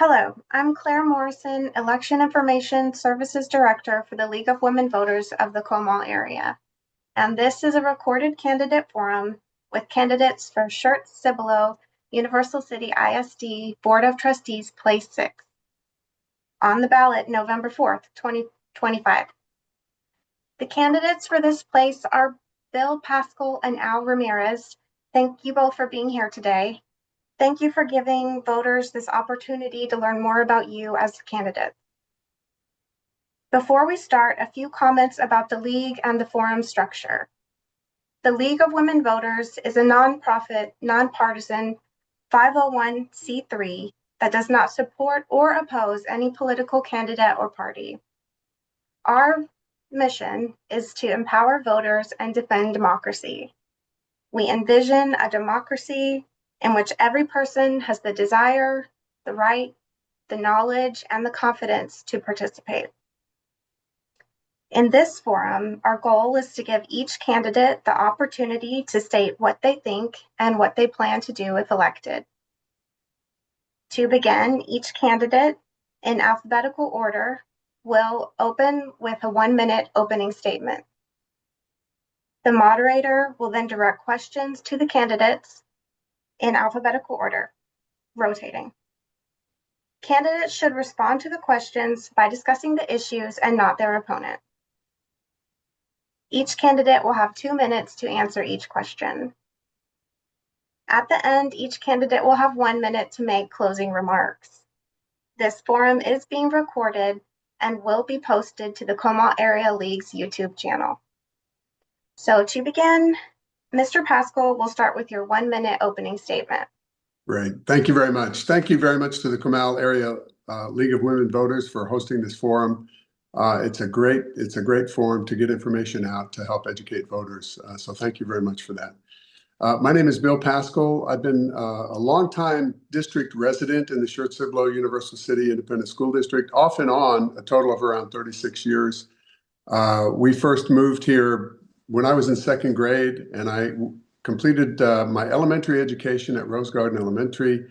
Hello, I'm Claire Morrison, Election Information Services Director for the League of Women Voters of the Comal area. And this is a recorded candidate forum with candidates for Schertz-Cibolo Universal City ISD Board of Trustees Place 6. On the ballot November 4th, 2025. The candidates for this place are Bill Pascal and Al Ramirez. Thank you both for being here today. Thank you for giving voters this opportunity to learn more about you as candidates. Before we start, a few comments about the League and the forum structure. The League of Women Voters is a nonprofit, nonpartisan 501c3 that does not support or oppose any political candidate or party. Our mission is to empower voters and defend democracy. We envision a democracy in which every person has the desire, the right, the knowledge, and the confidence to participate. In this forum, our goal is to give each candidate the opportunity to state what they think and what they plan to do if elected. To begin, each candidate, in alphabetical order, will open with a 1-minute opening statement. The moderator will then direct questions to the candidates in alphabetical order, rotating. Candidates should respond to the questions by discussing the issues and not their opponent. Each candidate will have 2 minutes to answer each question. At the end, each candidate will have 1 minute to make closing remarks. This forum is being recorded and will be posted to the Comal Area League's YouTube channel. So to begin, Mr. Pascal, we'll start with your 1-minute opening statement. Great. Thank you very much. Thank you very much to the Comal Area League of Women Voters for hosting this forum. It's a great forum to get information out to help educate voters. So thank you very much for that. My name is Bill Pascal. I've been a longtime district resident in the Schertz-Cibolo Universal City Independent School District, off and on a total of around 36 years. We first moved here when I was in second grade, and I completed my elementary education at Rose Garden Elementary.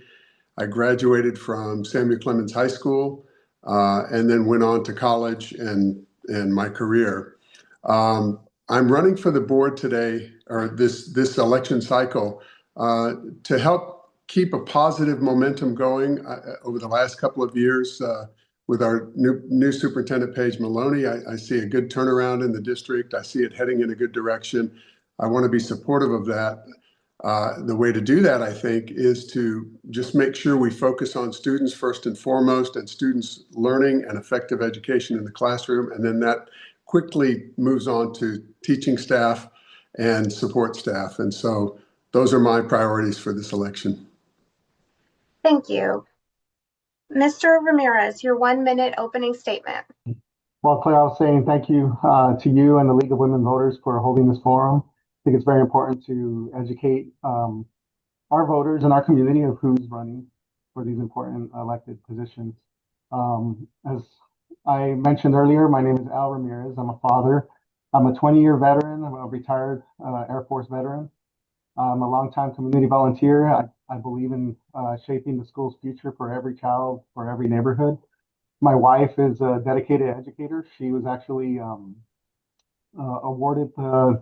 I graduated from Samuel Clemens High School and then went on to college and my career. I'm running for the board today, or this election cycle, to help keep a positive momentum going over the last couple of years. With our new superintendent, Paige Maloney, I see a good turnaround in the district. I see it heading in a good direction. I want to be supportive of that. The way to do that, I think, is to just make sure we focus on students first and foremost, and students learning and effective education in the classroom. And then that quickly moves on to teaching staff and support staff. And so those are my priorities for this election. Thank you. Mr. Ramirez, your 1-minute opening statement. Well, Claire, I was saying thank you to you and the League of Women Voters for holding this forum. I think it's very important to educate our voters in our community of who's running for these important elected positions. As I mentioned earlier, my name is Al Ramirez. I'm a father. I'm a 20-year veteran. I'm a retired Air Force veteran. I'm a longtime community volunteer. I believe in shaping the school's future for every child, for every neighborhood. My wife is a dedicated educator. She was actually awarded the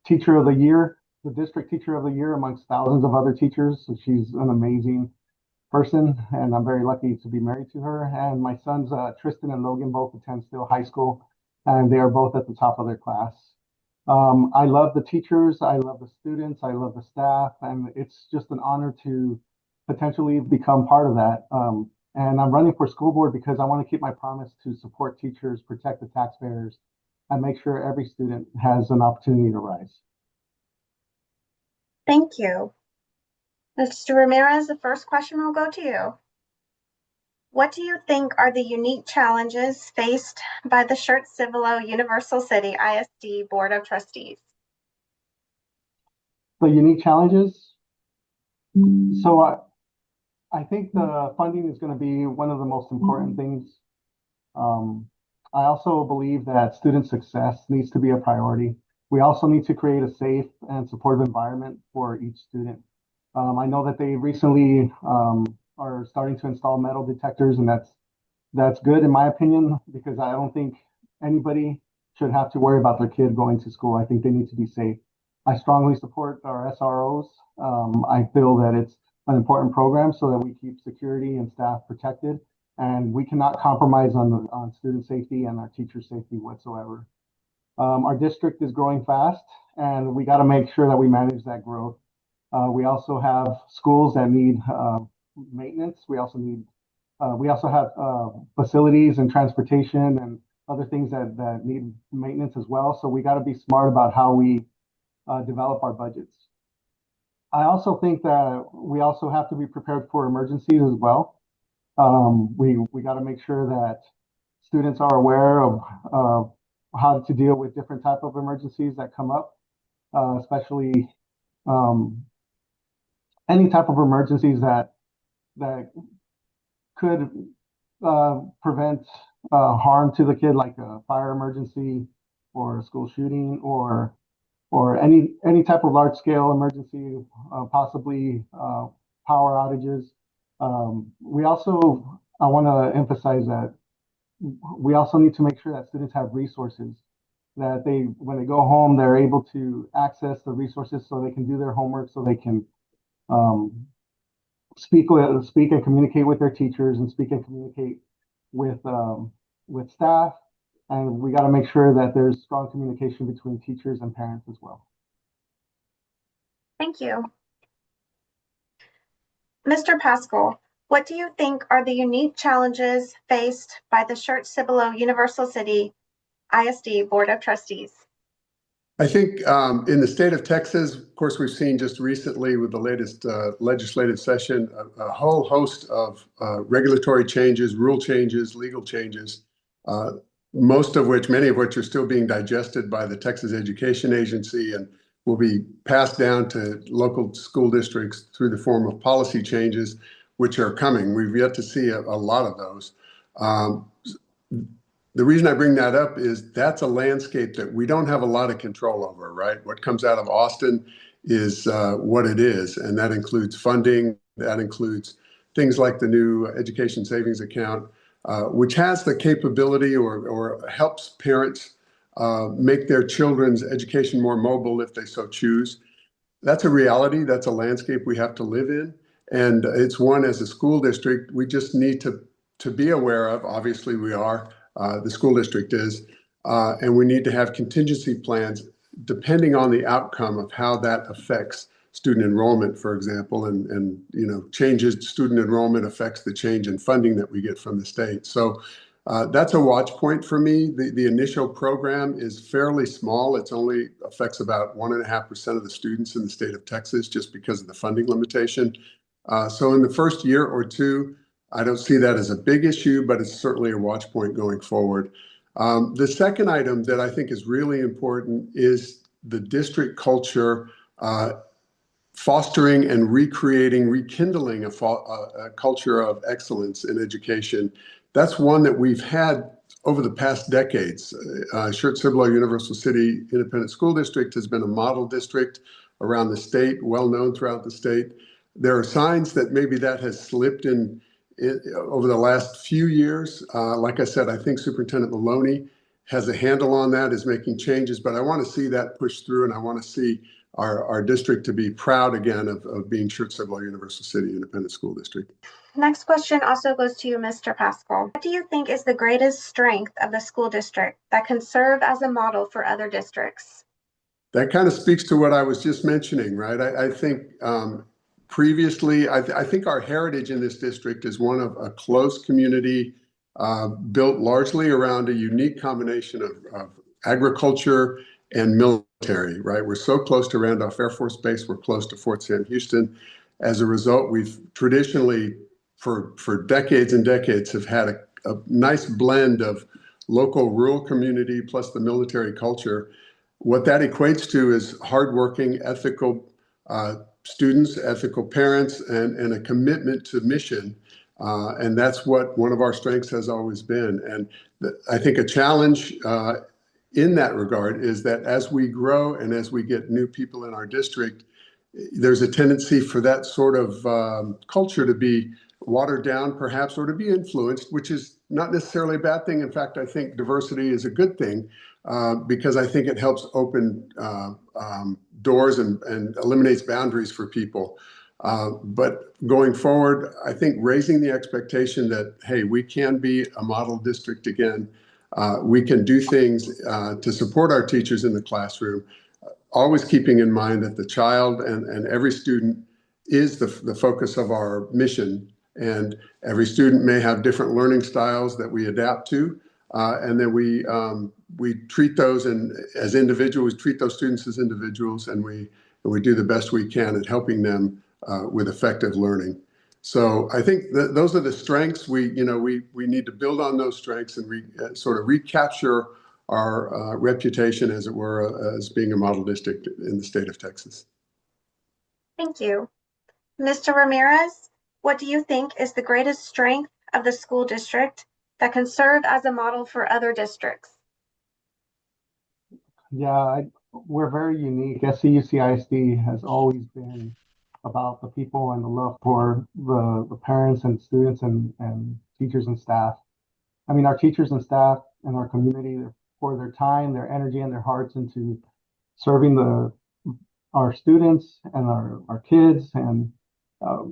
Teacher of the Year, the District Teacher of the Year amongst thousands of other teachers. So she's an amazing person, and I'm very lucky to be married to her. And my sons, Tristan and Logan, both attend Still High School, and they are both at the top of their class. I love the teachers, I love the students, I love the staff, and it's just an honor to potentially become part of that. And I'm running for school board because I want to keep my promise to support teachers, protect the taxpayers, and make sure every student has an opportunity to rise. Thank you. Mr. Ramirez, the first question will go to you. What do you think are the unique challenges faced by the Schertz-Cibolo Universal City ISD Board of Trustees? The unique challenges? So I think the funding is going to be one of the most important things. I also believe that student success needs to be a priority. We also need to create a safe and supportive environment for each student. I know that they recently are starting to install metal detectors, and that's good in my opinion, because I don't think anybody should have to worry about their kid going to school. I think they need to be safe. I strongly support our SROs. I feel that it's an important program so that we keep security and staff protected, and we cannot compromise on student safety and our teacher safety whatsoever. Our district is growing fast, and we got to make sure that we manage that growth. We also have schools that need maintenance. We also have facilities and transportation and other things that need maintenance as well. So we got to be smart about how we develop our budgets. I also think that we also have to be prepared for emergencies as well. We got to make sure that students are aware of how to deal with different type of emergencies that come up, especially any type of emergencies that could prevent harm to the kid, like a fire emergency or a school shooting or any type of large scale emergency, possibly power outages. I want to emphasize that we also need to make sure that students have resources, that when they go home, they're able to access the resources so they can do their homework, so they can speak and communicate with their teachers, and speak and communicate with staff. And we got to make sure that there's strong communication between teachers and parents as well. Thank you. Mr. Pascal, what do you think are the unique challenges faced by the Schertz-Cibolo Universal City ISD Board of Trustees? I think in the state of Texas, of course, we've seen just recently with the latest legislative session, a whole host of regulatory changes, rule changes, legal changes, many of which are still being digested by the Texas Education Agency and will be passed down to local school districts through the form of policy changes, which are coming. We've yet to see a lot of those. The reason I bring that up is that's a landscape that we don't have a lot of control over, right? What comes out of Austin is what it is, and that includes funding, that includes things like the new education savings account, which has the capability or helps parents make their children's education more mobile if they so choose. That's a reality. That's a landscape we have to live in. And it's one, as a school district, we just need to be aware of. Obviously, we are. The school district is. And we need to have contingency plans depending on the outcome of how that affects student enrollment, for example, and changes student enrollment affects the change in funding that we get from the state. So that's a watch point for me. The initial program is fairly small. It only affects about 1.5% of the students in the state of Texas just because of the funding limitation. So in the first year or two, I don't see that as a big issue, but it's certainly a watch point going forward. The second item that I think is really important is the district culture, fostering and rekindling a culture of excellence in education. That's one that we've had over the past decades. Schertz-Cibolo Universal City Independent School District has been a model district around the state, well known throughout the state. There are signs that maybe that has slipped in over the last few years. Like I said, I think Superintendent Maloney has a handle on that, is making changes, but I want to see that push through, and I want to see our district to be proud again of being Schertz-Cibolo Universal City Independent School District. Next question also goes to you, Mr. Pascal. What do you think is the greatest strength of the school district that can serve as a model for other districts? That kind of speaks to what I was just mentioning, right? I think previously, I think our heritage in this district is one of a close community built largely around a unique combination of agriculture and military, right? We're so close to Randolph Air Force Base, we're close to Fort Sam Houston. As a result, we've traditionally, for decades and decades, have had a nice blend of local rural community plus the military culture. What that equates to is hardworking, ethical students, ethical parents, and a commitment to mission. And that's what one of our strengths has always been. And I think a challenge in that regard is that as we grow and as we get new people in our district, there's a tendency for that sort of culture to be watered down perhaps, or to be influenced, which is not necessarily a bad thing. In fact, I think diversity is a good thing because I think it helps open doors and eliminates boundaries for people. But going forward, I think raising the expectation that, hey, we can be a model district again. We can do things to support our teachers in the classroom, always keeping in mind that the child and every student is the focus of our mission. And every student may have different learning styles that we adapt to. And then we treat those as individuals, treat those students as individuals, and we do the best we can at helping them with effective learning. So I think those are the strengths. We need to build on those strengths and sort of recapture our reputation, as it were, as being a model district in the state of Texas. Thank you. Mr. Ramirez, what do you think is the greatest strength of the school district that can serve as a model for other districts? Yeah, we're very unique. SCUCISD has always been about the people and the love for the parents and students and teachers and staff. I mean, our teachers and staff and our community pour their time, their energy, and their hearts into serving our students and our kids, and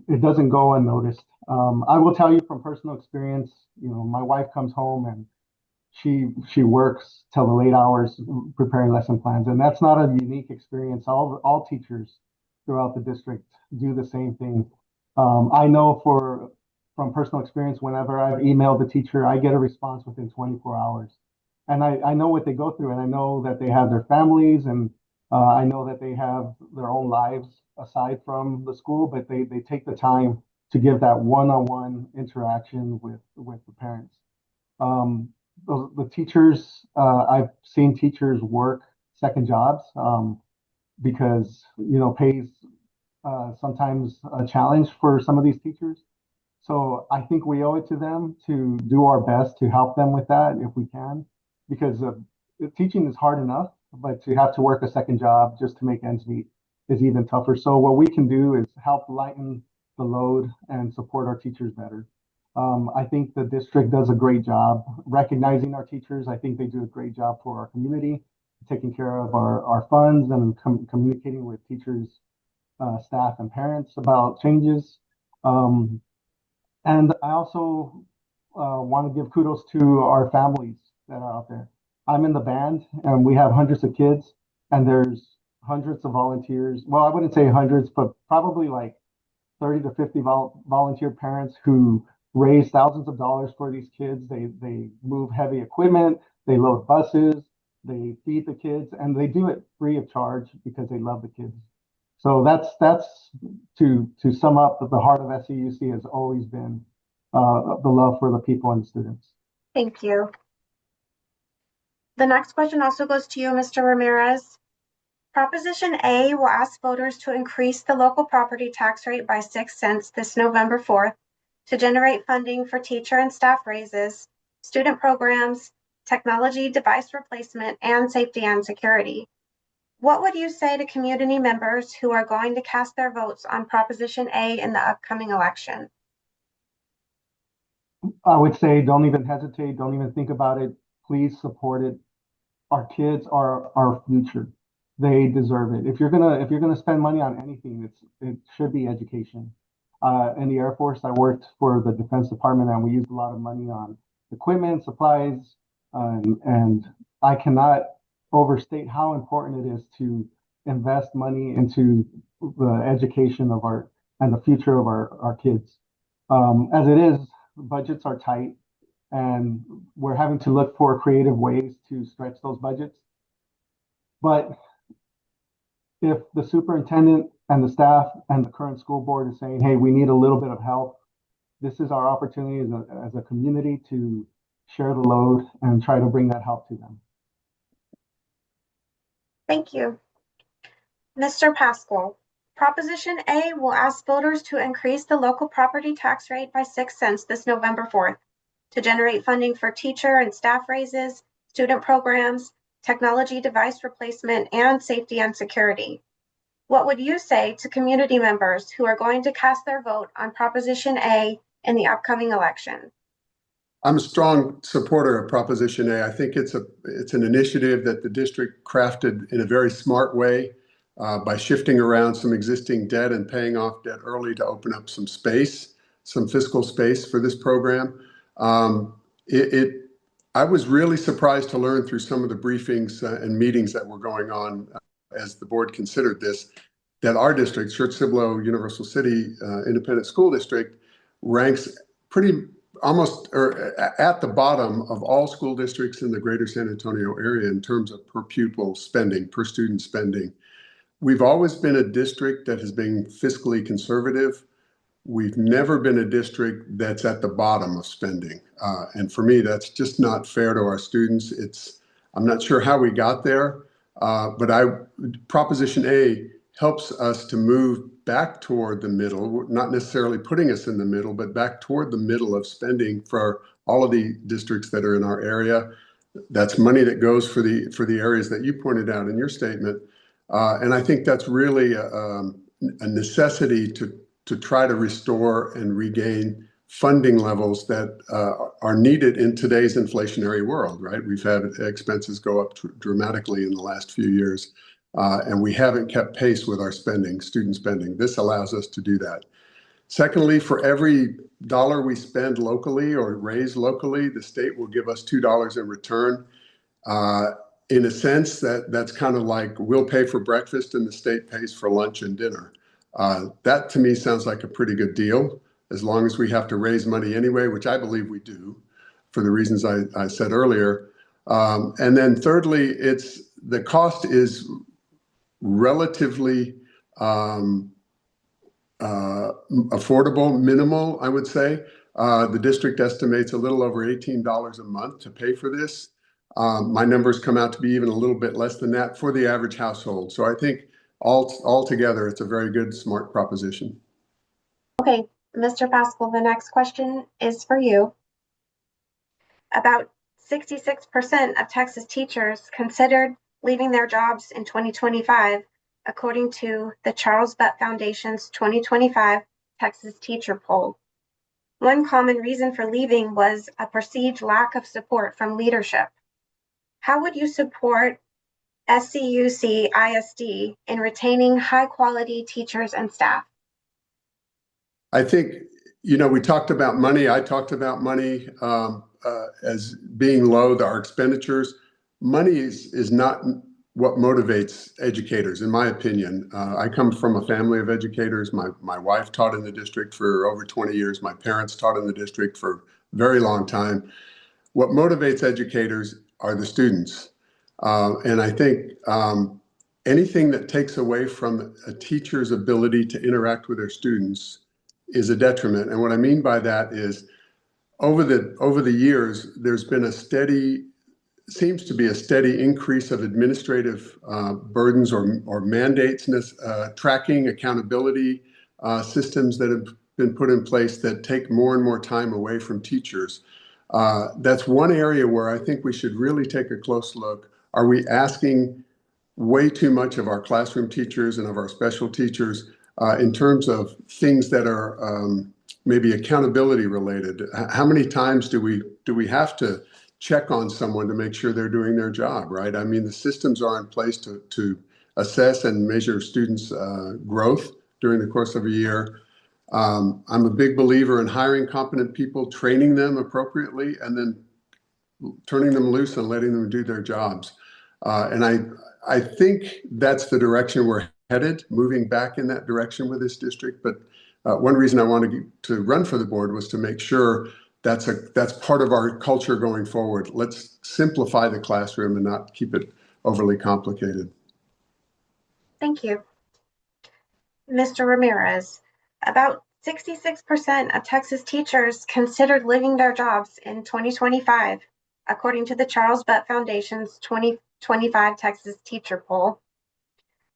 it doesn't go unnoticed. I will tell you from personal experience, my wife comes home and she works till the late hours preparing lesson plans, and that's not a unique experience. All teachers throughout the district do the same thing. I know from personal experience, whenever I've emailed the teacher, I get a response within 24 hours. And I know what they go through, and I know that they have their families, and I know that they have their own lives aside from the school, but they take the time to give that one-on-one interaction with the parents. The teachers, I've seen teachers work second jobs because, pays sometimes a challenge for some of these teachers. So I think we owe it to them to do our best to help them with that if we can, because teaching is hard enough, but to have to work a second job just to make ends meet is even tougher. So what we can do is help lighten the load and support our teachers better. I think the district does a great job recognizing our teachers. I think they do a great job for our community, taking care of our funds and communicating with teachers, staff, and parents about changes. And I also want to give kudos to our families that are out there. I'm in the band, and we have hundreds of kids, and there's hundreds of volunteers. Well, I wouldn't say hundreds, but probably like 30 to 50 volunteer parents who raise thousands of dollars for these kids. They move heavy equipment, they load buses, they feed the kids, and they do it free of charge because they love the kids. So that's to sum up, the heart of SCUC has always been the love for the people and the students. Thank you. The next question also goes to you, Mr. Ramirez. Proposition A will ask voters to increase the local property tax rate by 6 cents this November 4th to generate funding for teacher and staff raises, student programs, technology device replacement, and safety and security. What would you say to community members who are going to cast their votes on Proposition A in the upcoming election? I would say don't even hesitate, don't even think about it. Please support it. Our kids are our future. They deserve it. If you're gonna spend money on anything, it should be education. In the Air Force, I worked for the Defense Department, and we used a lot of money on equipment, supplies, and I cannot overstate how important it is to invest money into the education of and the future of our kids. As it is, budgets are tight, and we're having to look for creative ways to stretch those budgets. But if the superintendent and the staff and the current school board is saying, hey, we need a little bit of help, this is our opportunity as a community to share the load and try to bring that help to them. Thank you. Mr. Pascal, Proposition A will ask voters to increase the local property tax rate by 6 cents this November 4th to generate funding for teacher and staff raises, student programs, technology device replacement, and safety and security. What would you say to community members who are going to cast their vote on Proposition A in the upcoming election? I'm a strong supporter of Proposition A. I think it's an initiative that the district crafted in a very smart way by shifting around some existing debt and paying off debt early to open up some space, some fiscal space for this program. I was really surprised to learn through some of the briefings and meetings that were going on as the board considered this, that our district, Church-Cibolo Universal City Independent School District, ranks pretty almost or at the bottom of all school districts in the greater San Antonio area in terms of per pupil spending, per student spending. We've always been a district that has been fiscally conservative. We've never been a district that's at the bottom of spending. And for me, that's just not fair to our students. I'm not sure how we got there, but Proposition A helps us to move back toward the middle, not necessarily putting us in the middle, but back toward the middle of spending for all of the districts that are in our area. That's money that goes for the areas that you pointed out in your statement. And I think that's really a necessity to try to restore and regain funding levels that are needed in today's inflationary world, right? We've had expenses go up dramatically in the last few years. And we haven't kept pace with our student spending. This allows us to do that. Secondly, for every dollar we spend locally or raise locally, the state will give us $2 in return. In a sense, that's kind of like we'll pay for breakfast and the state pays for lunch and dinner. That to me sounds like a pretty good deal, as long as we have to raise money anyway, which I believe we do, for the reasons I said earlier. And then thirdly, the cost is relatively affordable, minimal, I would say. The district estimates a little over $18 a month to pay for this. My numbers come out to be even a little bit less than that for the average household. So I think altogether, it's a very good, smart proposition. Okay, Mr. Pascal, the next question is for you. About 66% of Texas teachers considered leaving their jobs in 2025, according to the Charles Butt Foundation's 2025 Texas Teacher Poll. One common reason for leaving was a perceived lack of support from leadership. How would you support SCUCISD in retaining high-quality teachers and staff? I think, we talked about money. I talked about money as being low, our expenditures. Money is not what motivates educators, in my opinion. I come from a family of educators. My wife taught in the district for over 20 years. My parents taught in the district for a very long time. What motivates educators are the students. And I think anything that takes away from a teacher's ability to interact with their students is a detriment. And what I mean by that is over the years, there's been seems to be a steady increase of administrative burdens or mandates, tracking, accountability systems that have been put in place that take more and more time away from teachers. That's one area where I think we should really take a close look. Are we asking way too much of our classroom teachers and of our special teachers in terms of things that are maybe accountability related? How many times do we have to check on someone to make sure they're doing their job, right? I mean, the systems are in place to assess and measure students' growth during the course of a year. I'm a big believer in hiring competent people, training them appropriately, and then turning them loose and letting them do their jobs. And I think that's the direction we're headed, moving back in that direction with this district. But one reason I wanted to run for the board was to make sure that's part of our culture going forward. Let's simplify the classroom and not keep it overly complicated. Thank you. Mr. Ramirez, about 66% of Texas teachers considered leaving their jobs in 2025, according to the Charles Butt Foundation's 2025 Texas Teacher Poll.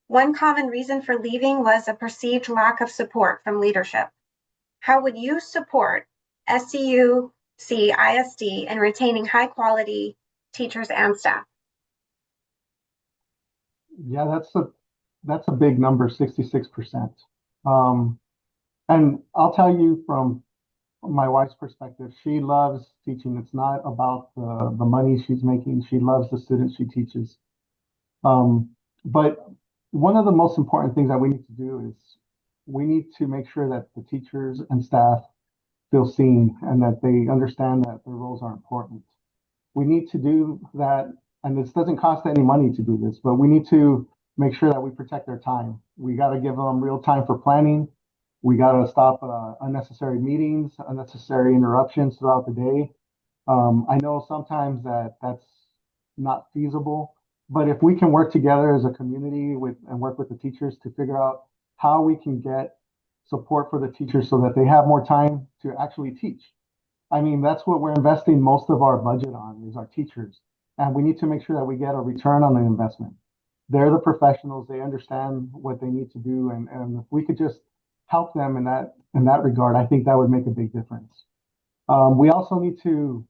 One common reason for leaving was a perceived lack of support from leadership. How would you support SCUCISD in retaining high-quality teachers and staff? Yeah, that's a big number, 66%. And I'll tell you from my wife's perspective, she loves teaching. It's not about the money she's making. She loves the students she teaches. But one of the most important things that we need to do is we need to make sure that the teachers and staff feel seen and that they understand that their roles are important. We need to do that, and this doesn't cost any money to do this, but we need to make sure that we protect their time. We got to give them real time for planning. We got to stop unnecessary meetings, unnecessary interruptions throughout the day. I know sometimes that's not feasible, but if we can work together as a community and work with the teachers to figure out how we can get support for the teachers so that they have more time to actually teach. I mean, that's what we're investing most of our budget on is our teachers. And we need to make sure that we get a return on the investment. They're the professionals, they understand what they need to do. And if we could just help them in that regard, I think that would make a big difference. We also need to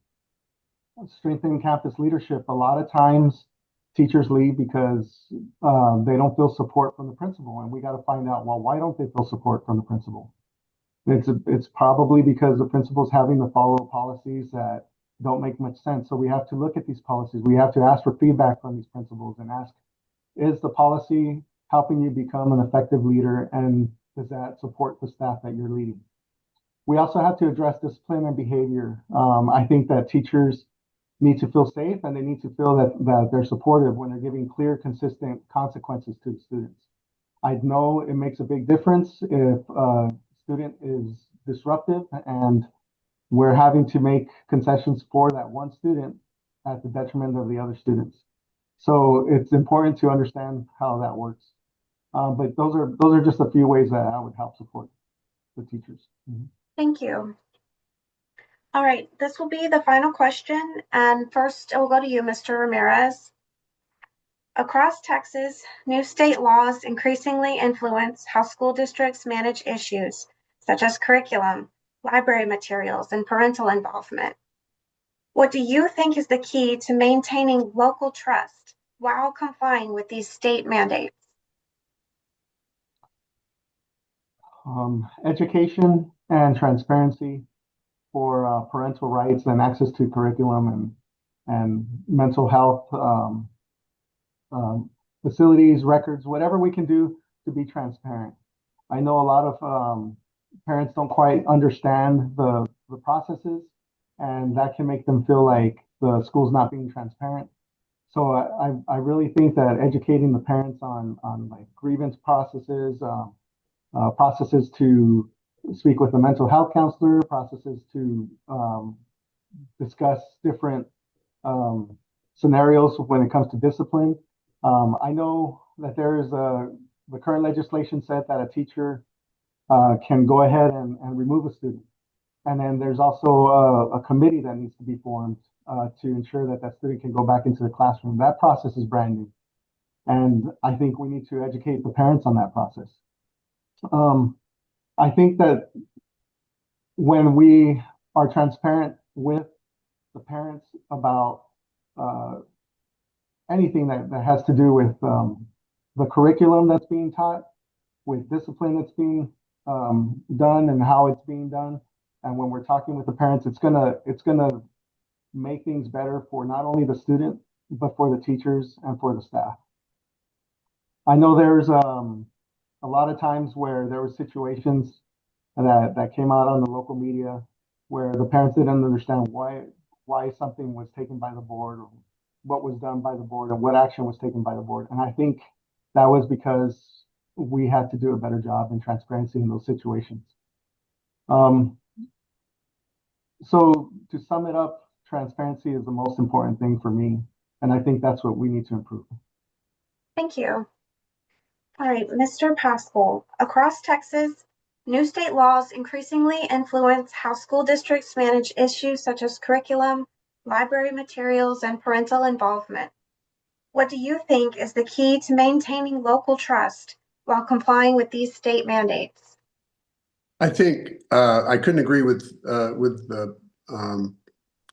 strengthen campus leadership. A lot of times teachers leave because they don't feel support from the principal. And we got to find out, well, why don't they feel support from the principal? It's probably because the principal's having to follow policies that don't make much sense. So we have to look at these policies. We have to ask for feedback from these principals and ask, is the policy helping you become an effective leader? And does that support the staff that you're leading? We also have to address discipline and behavior. I think that teachers need to feel safe and they need to feel that they're supportive when they're giving clear, consistent consequences to the students. I know it makes a big difference if student is disruptive and we're having to make concessions for that one student at the detriment of the other students. So it's important to understand how that works. But those are just a few ways that I would help support the teachers. Mm-hmm. Thank you. All right, this will be the final question. And first, it will go to you, Mr. Ramirez. Across Texas, new state laws increasingly influence how school districts manage issues such as curriculum, library materials, and parental involvement. What do you think is the key to maintaining local trust while complying with these state mandates? Education and transparency for parental rights and access to curriculum and mental health facilities, records, whatever we can do to be transparent. I know a lot of parents don't quite understand the processes, and that can make them feel like the school's not being transparent. So I really think that educating the parents on like grievance processes, processes to speak with a mental health counselor, processes to discuss different scenarios when it comes to discipline. I know that there is the current legislation said that a teacher can go ahead and remove a student. And then there's also a committee that needs to be formed to ensure that that student can go back into the classroom. That process is brand new. And I think we need to educate the parents on that process. I think that when we are transparent with the parents about anything that has to do with the curriculum that's being taught, with discipline that's being done and how it's being done, and when we're talking with the parents, it's gonna make things better for not only the student but for the teachers and for the staff. I know there's a lot of times where there were situations that came out on the local media where the parents didn't understand why something was taken by the board or what was done by the board and what action was taken by the board. And I think that was because we had to do a better job in transparency in those situations. So to sum it up, transparency is the most important thing for me. And I think that's what we need to improve. Thank you. All right, Mr. Pascal, across Texas, new state laws increasingly influence how school districts manage issues such as curriculum, library materials, and parental involvement. What do you think is the key to maintaining local trust while complying with these state mandates? I think I couldn't agree with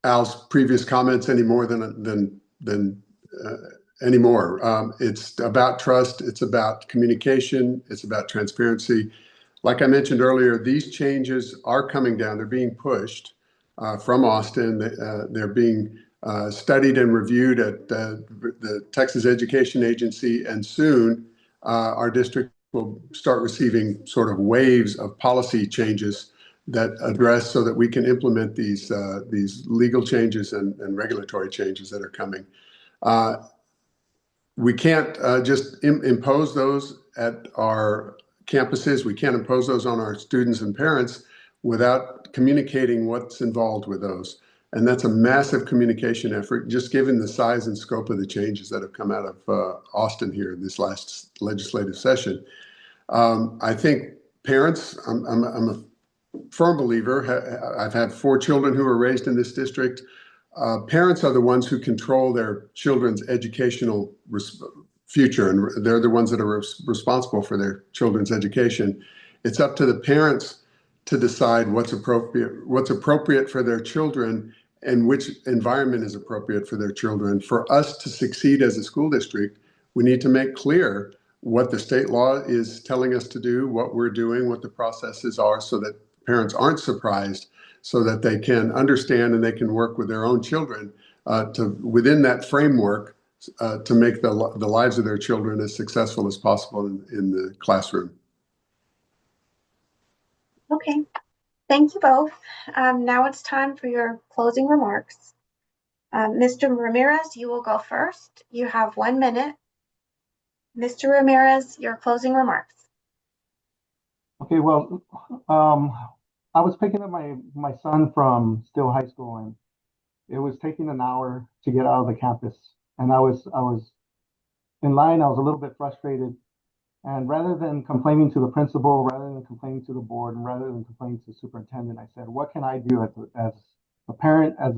Al's previous comments any more than anymore. It's about trust. It's about communication. It's about transparency. Like I mentioned earlier, these changes are coming down. They're being pushed from Austin. They're being studied and reviewed at the Texas Education Agency, and soon our district will start receiving sort of waves of policy changes that address so that we can implement these legal changes and regulatory changes that are coming. We can't just impose those at our campuses. We can't impose those on our students and parents without communicating what's involved with those. And that's a massive communication effort, just given the size and scope of the changes that have come out of Austin here in this last legislative session. I think parents, I'm a firm believer. I've had 4 children who were raised in this district. Parents are the ones who control their children's educational future, and they're the ones that are responsible for their children's education. It's up to the parents to decide what's appropriate for their children and which environment is appropriate for their children. For us to succeed as a school district, we need to make clear what the state law is telling us to do, what we're doing, what the processes are, so that parents aren't surprised, so that they can understand and they can work with their own children to within that framework to make the lives of their children as successful as possible in the classroom. Okay, thank you both. Now it's time for your closing remarks. Mr. Ramirez, you will go first. You have 1 minute. Mr. Ramirez, your closing remarks. Okay, well, I was picking up my son from Still High School, and it was taking an hour to get out of the campus. And I was in line. I was a little bit frustrated. And rather than complaining to the principal, rather than complaining to the board, and rather than complaining to the superintendent, I said, what can I do as a parent, as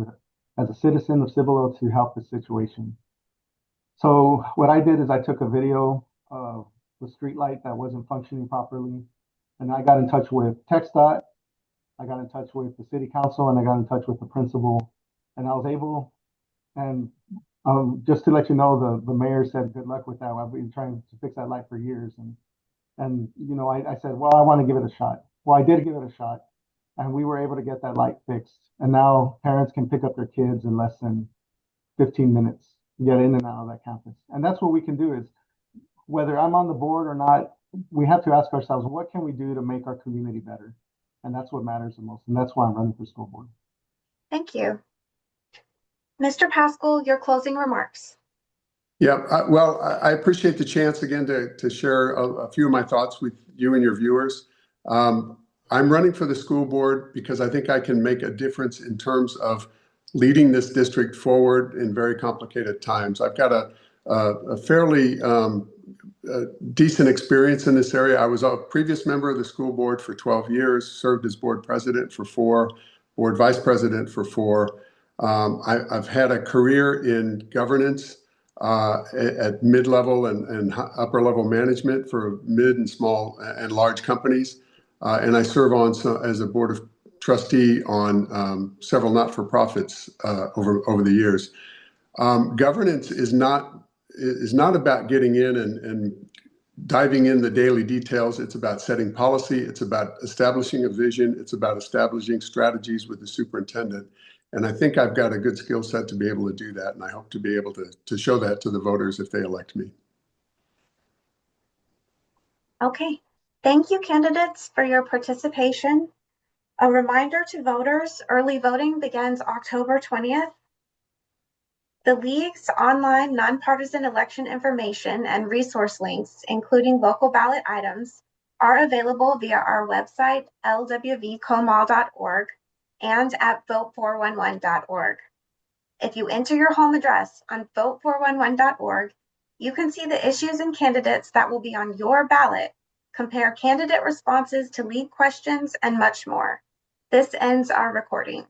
a citizen of Cibolo to help the situation? So what I did is I took a video of the street light that wasn't functioning properly, and I got in touch with TxDOT, I got in touch with the city council, and I got in touch with the principal, and I was able, and just to let you know, the mayor said, good luck with that. I've been trying to fix that light for years. And you know, I said, well, I want to give it a shot. Well, I did give it a shot, and we were able to get that light fixed. And now parents can pick up their kids in less than 15 minutes, get in and out of that campus. And that's what we can do is, whether I'm on the board or not, we have to ask ourselves, what can we do to make our community better? And that's what matters the most. And that's why I'm running for school board. Thank you. Mr. Pascal, your closing remarks. Yeah, well, I appreciate the chance again to share a few of my thoughts with you and your viewers. I'm running for the school board because I think I can make a difference in terms of leading this district forward in very complicated times. I've got a fairly decent experience in this area. I was a previous member of the school board for 12 years, served as board president for 4, board vice president for 4. I've had a career in governance at mid-level and upper-level management for mid and small and large companies. And I serve as a board of trustee on several not-for-profits over the years. Governance is not about getting in and diving in the daily details. It's about setting policy. It's about establishing a vision. It's about establishing strategies with the superintendent. And I think I've got a good skill set to be able to do that. And I hope to be able to show that to the voters if they elect me. Okay, thank you, candidates, for your participation. A reminder to voters, early voting begins October 20th. The League's online nonpartisan election information and resource links, including local ballot items, are available via our website, lwvcomal.org, and at vote411.org. If you enter your home address on vote411.org, you can see the issues and candidates that will be on your ballot, compare candidate responses to League questions, and much more. This ends our recording.